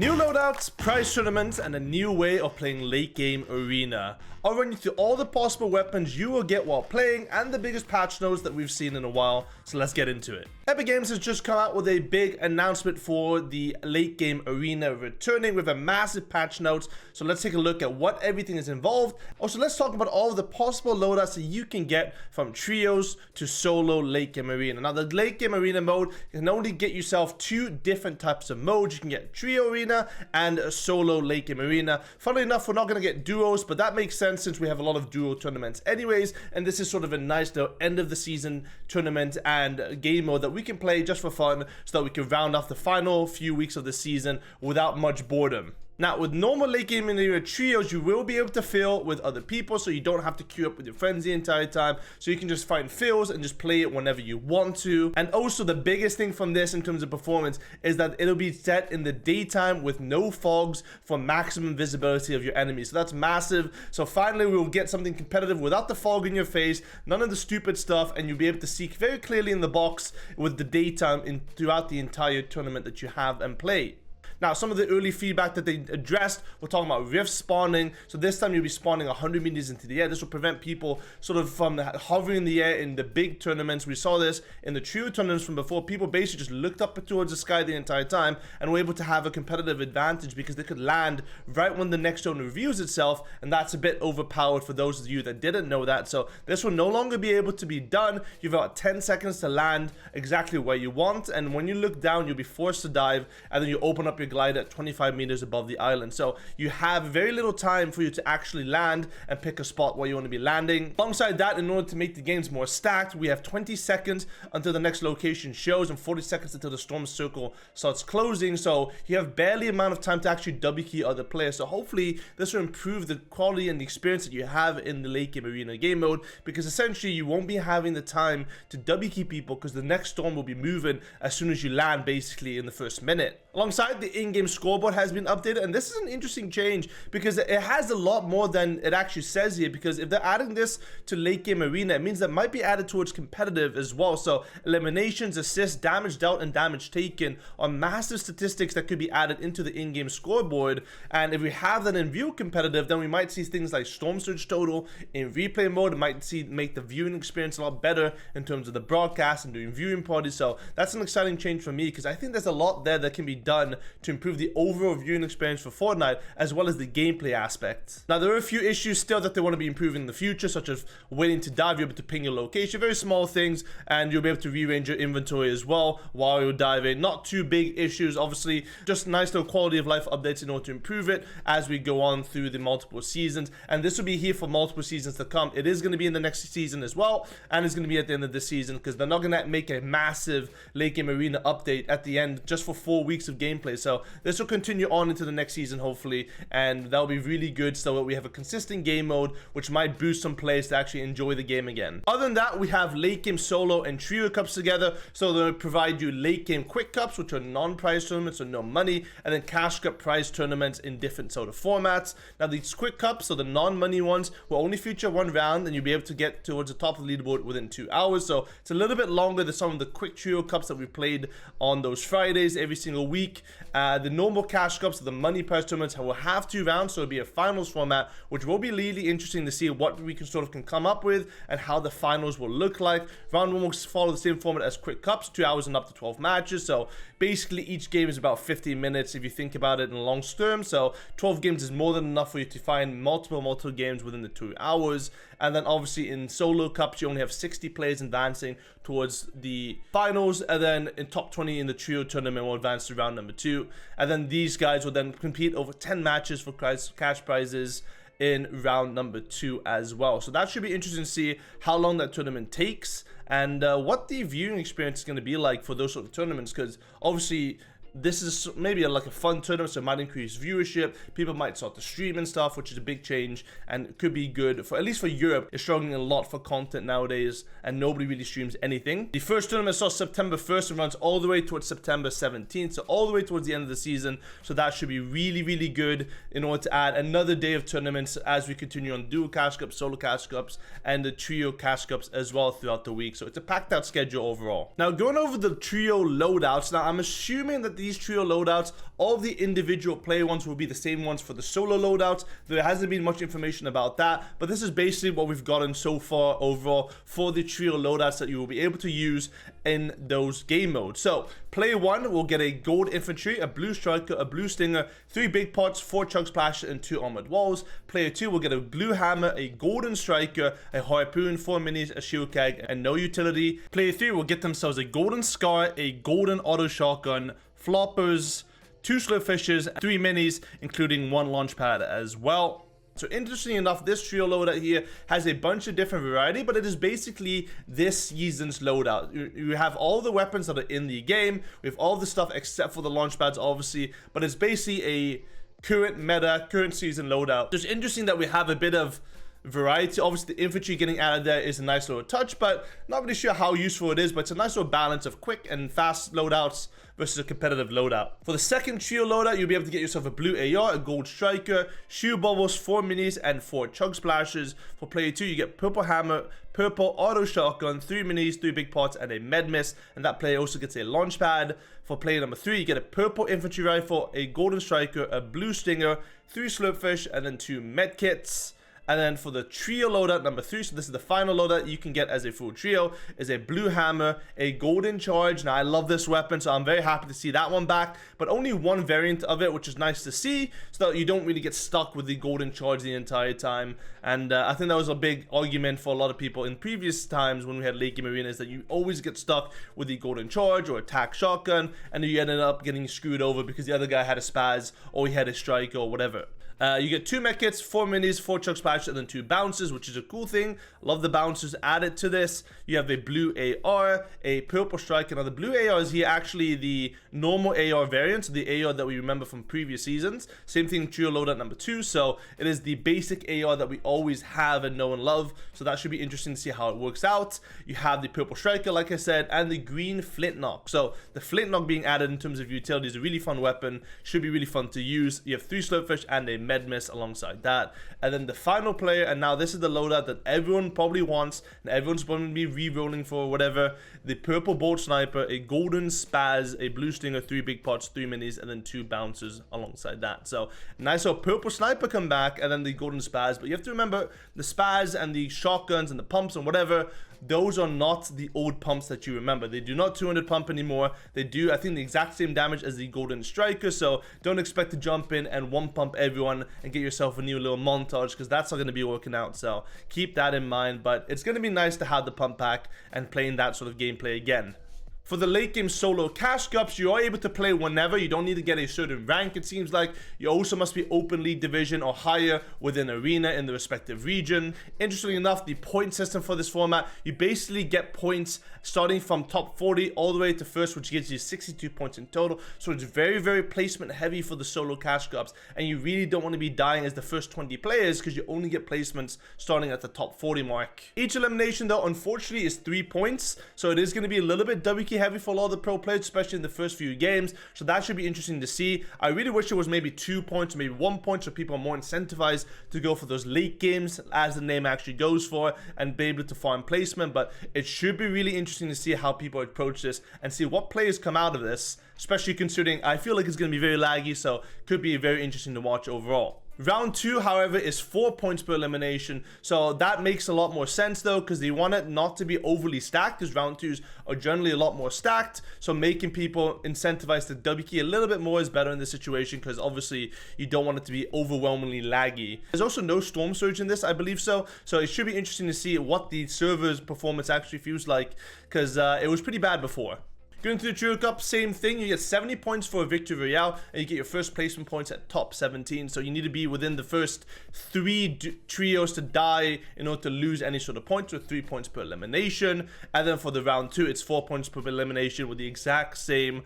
New loadouts, prize tournaments, and a new way of playing late game arena. I'll run you through all the possible weapons you will get while playing and the biggest patch notes that we've seen in a while, so let's get into it. Epic Games has just come out with a big announcement for the late game arena, returning with a massive patch notes, so let's take a look at what everything is involved. Also, let's talk about all of the possible loadouts that you can get from trios to solo late game arena. Now, the late game arena mode can only get yourself two different types of modes. You can get trio arena and a solo late game arena. Funnily enough, we're not going to get duos, but that makes sense since we have a lot of duo tournaments anyways, and this is sort of a nice little end of the season tournament and game mode that we can play just for fun so that we can round off the final few weeks of the season without much boredom. Now, with normal late game arena trios, you will be able to fill with other people, so you don't have to queue up with your friends the entire time, so you can just find fills and just play it whenever you want to. And also, the biggest thing from this in terms of performance is that it'll be set in the daytime with no fogs for maximum visibility of your enemies. So that's massive. So finally, we will get something competitive without the fog in your face, none of the stupid stuff, and you'll be able to see very clearly in the box with the daytime throughout the entire tournament that you have and play. Now, some of the early feedback that they addressed, we're talking about rift spawning. So this time you'll be spawning 100 meters into the air. This will prevent people sort of from hovering in the air in the big tournaments. We saw this in the trio tournaments from before. People basically just looked up towards the sky the entire time and were able to have a competitive advantage because they could land right when the next zone reveals itself, and that's a bit overpowered for those of you that didn't know that. So this will no longer be able to be done. You've got 10 seconds to land exactly where you want, and when you look down, you'll be forced to dive, and then you open up your glide at 25 meters above the island. So you have very little time for you to actually land and pick a spot where you want to be landing. Alongside that, in order to make the games more stacked, we have 20 seconds until the next location shows and 40 seconds until the storm circle starts closing. So you have barely amount of time to actually W key other players. So hopefully this will improve the quality and the experience that you have in the late game arena game mode, because essentially you won't be having the time to W key people because the next storm will be moving as soon as you land, basically in the first minute. Alongside, the in-game scoreboard has been updated, and this is an interesting change because it has a lot more than it actually says here, because if they're adding this to late game arena, it means that might be added towards competitive as well. So eliminations, assists, damage dealt, and damage taken are massive statistics that could be added into the in-game scoreboard, and if we have that in view competitive, then we might see things like storm surge total in replay mode. It might make the viewing experience a lot better in terms of the broadcast and doing viewing parties. So that's an exciting change for me, because I think there's a lot there that can be done to improve the overall viewing experience for Fortnite, as well as the gameplay aspect. Now, there are a few issues still that they want to be improving in the future, such as waiting to dive. You're able to ping your location, very small things, and you'll be able to rearrange your inventory as well while you're diving. Not too big issues, obviously, just nice little quality of life updates in order to improve it as we go on through the multiple seasons, and this will be here for multiple seasons to come. It is going to be in the next season as well, and it's going to be at the end of this season, because they're not going to make a massive late game arena update at the end just for 4 weeks of gameplay. So this will continue on into the next season, hopefully, and that'll be really good, so that we have a consistent game mode which might boost some players to actually enjoy the game again. Other than that, we have late game solo and trio cups together, so they'll provide you late game quick cups, which are non-prize tournaments, so no money, and then cash cup prize tournaments in different sort of formats. Now, these quick cups, so the non-money ones, will only feature one round, and you'll be able to get towards the top of the leaderboard within 2 hours. So it's a little bit longer than some of the quick trio cups that we played on those Fridays every single week. The normal cash cups, the money prize tournaments, will have 2 rounds, so it'll be a finals format, which will be really interesting to see what we can come up with and how the finals will look like. Round 1 will follow the same format as quick cups, 2 hours and up to 12 matches. So basically each game is about 15 minutes if you think about it in long term. So 12 games is more than enough for you to find multiple games within the 2 hours. And then obviously in solo cups, you only have 60 players advancing towards the finals, and then in top 20 in the trio tournament will advance to round number 2, and then these guys will then compete over 10 matches for cash prizes in round number 2 as well. So that should be interesting to see how long that tournament takes, and what the viewing experience is going to be like for those sort of tournaments, because obviously this is maybe like a fun tournament, so it might increase viewership. People might start to stream and stuff, which is a big change, and it could be good for, at least for Europe. It's struggling a lot for content nowadays, and nobody really streams anything. The first tournament starts September 1st and runs all the way towards September 17th, so all the way towards the end of the season. So that should be really, really good in order to add another day of tournaments as we continue on dual cash cups, solo cash cups, and the trio cash cups as well throughout the week. So it's a packed out schedule overall. Now, going over the trio loadouts, now I'm assuming that these trio loadouts, all of the individual player ones will be the same ones for the solo loadouts. There hasn't been much information about that, but this is basically what we've gotten so far overall for the trio loadouts that you will be able to use in those game modes. So player 1 will get a gold infantry, a blue striker, a blue stinger, 3 big pots, 4 chug splashes, and 2 armored walls. Player 2 will get a blue hammer, a golden striker, a harpoon, 4 minis, a shield keg, and no utility. Player 3 will get themselves a golden scar, a golden auto shotgun, floppers, 2 slurp fishes, 3 minis, including 1 launch pad as well. So interestingly enough, this trio loadout here has a bunch of different variety, but it is basically this season's loadout. You have all the weapons that are in the game, with all the stuff except for the launch pads, obviously, but it's basically a current meta, current season loadout. So it's interesting that we have a bit of variety. Obviously, the infantry getting added there is a nice little touch, but not really sure how useful it is, but it's a nice little balance of quick and fast loadouts versus a competitive loadout. For the second trio loadout, you'll be able to get yourself a blue AR, a gold striker, shoe bubbles, 4 minis, and 4 chug splashes. For player 2, you get purple hammer, purple auto shotgun, 3 minis, 3 big pots, and a med mist, and that player also gets a launch pad. For player number 3, you get a purple infantry rifle, a golden striker, a blue stinger, 3 slurp fish, and then 2 med kits. And then for the trio loadout number 3, so this is the final loadout you can get as a full trio, is a blue hammer, a golden charge. Now I love this weapon, so I'm very happy to see that one back, but only one variant of it, which is nice to see, so that you don't really get stuck with the golden charge the entire time. And I think that was a big argument for a lot of people in previous times when we had late game arenas, that you always get stuck with the golden charge or attack shotgun, and you ended up getting screwed over because the other guy had a spaz or he had a strike or whatever. You get 2 mech kits, 4 minis, 4 chug splashes, and then 2 bounces, which is a cool thing. Love the bouncers added to this. You have a blue AR, a purple striker. Now the blue AR is here actually the normal AR variant, so the AR that we remember from previous seasons. Same thing trio loadout number 2, so it is the basic AR that we always have and know and love, so that should be interesting to see how it works out. You have the purple striker, like I said, and the green flintlock. So the flintlock being added in terms of utility is a really fun weapon, should be really fun to use. You have 3 slurpfish and a med mist alongside that. And then the final player, and now this is the loadout that everyone probably wants and everyone's going to be re-rolling for, whatever, the purple bolt sniper, a golden spaz, a blue stinger, 3 big pots, 3 minis, and then 2 bouncers alongside that. So nice little purple sniper come back, and then the golden spaz. But you have to remember, the spaz and the shotguns and the pumps and whatever, those are not the old pumps that you remember. They do not 200 pump anymore. They do, I think, the exact same damage as the golden striker, so don't expect to jump in and 1 pump everyone and get yourself a new little montage, because that's not going to be working out, so keep that in mind. But it's going to be nice to have the pump pack and playing that sort of gameplay again. For the late game solo cash cups, you are able to play whenever. You don't need to get a certain rank, it seems like. You also must be open league division or higher within arena in the respective region. Interestingly enough, the point system for this format, you basically get points starting from top 40 all the way to first, which gives you 62 points in total. So it's very, very placement heavy for the solo cash cups, and you really don't want to be dying as the first 20 players, because you only get placements starting at the top 40 mark. Each elimination though, unfortunately, is 3 points, so it is going to be a little bit WK heavy for a lot of the pro players, especially in the first few games, so that should be interesting to see. I really wish it was maybe 2 points, maybe 1 point, so people are more incentivized to go for those late games, as the name actually goes for, and be able to farm placement. But it should be really interesting to see how people approach this and see what players come out of this, especially considering I feel like it's going to be very laggy, so could be very interesting to watch overall. Round 2, however, is 4 points per elimination, so that makes a lot more sense though, because they want it not to be overly stacked, because round 2s are generally a lot more stacked, so making people incentivized to WK a little bit more is better in this situation, because obviously you don't want it to be overwhelmingly laggy. There's also no storm surge in this, I believe so it should be interesting to see what the server's performance actually feels like, because it was pretty bad before. Going to the Trio Cup, same thing. You get 70 points for a Victory Royale, and you get your first placement points at top 17. So you need to be within the first 3 trios to die in order to lose any sort of points, with 3 points per elimination. And then for the round 2, it's 4 points per elimination with the exact same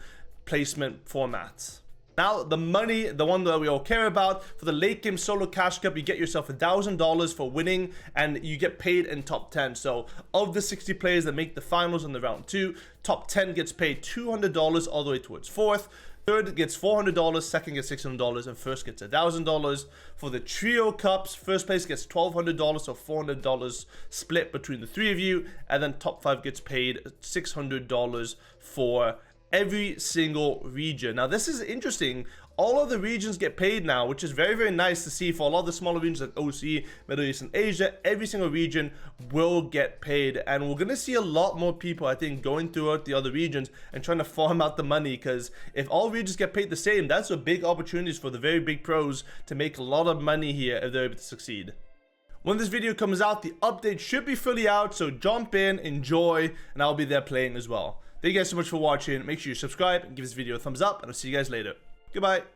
placement format. Now, the money, the one that we all care about, for the late game solo cash cup, you get yourself $1,000 for winning, and you get paid in top 10. So of the 60 players that make the finals in the round 2, top 10 gets paid $200 all the way towards 4th. Third gets $400, second gets $600, and first gets $1,000. For the trio cups, first place gets $1,200, so $400 split between the 3 of you, and then top 5 gets paid $600 for every single region. Now this is interesting. All of the regions get paid now, which is very, very nice to see for a lot of the smaller regions like OC, Middle East, and Asia. Every single region will get paid, and we're gonna see a lot more people, I think, going throughout the other regions and trying to farm out the money, because if all regions get paid the same, that's a big opportunities for the very big pros to make a lot of money here if they're able to succeed. When this video comes out, the update should be fully out, so jump in, enjoy, and I'll be there playing as well. Thank you guys so much for watching. Make sure you subscribe and give this video a thumbs up, and I'll see you guys later. Goodbye.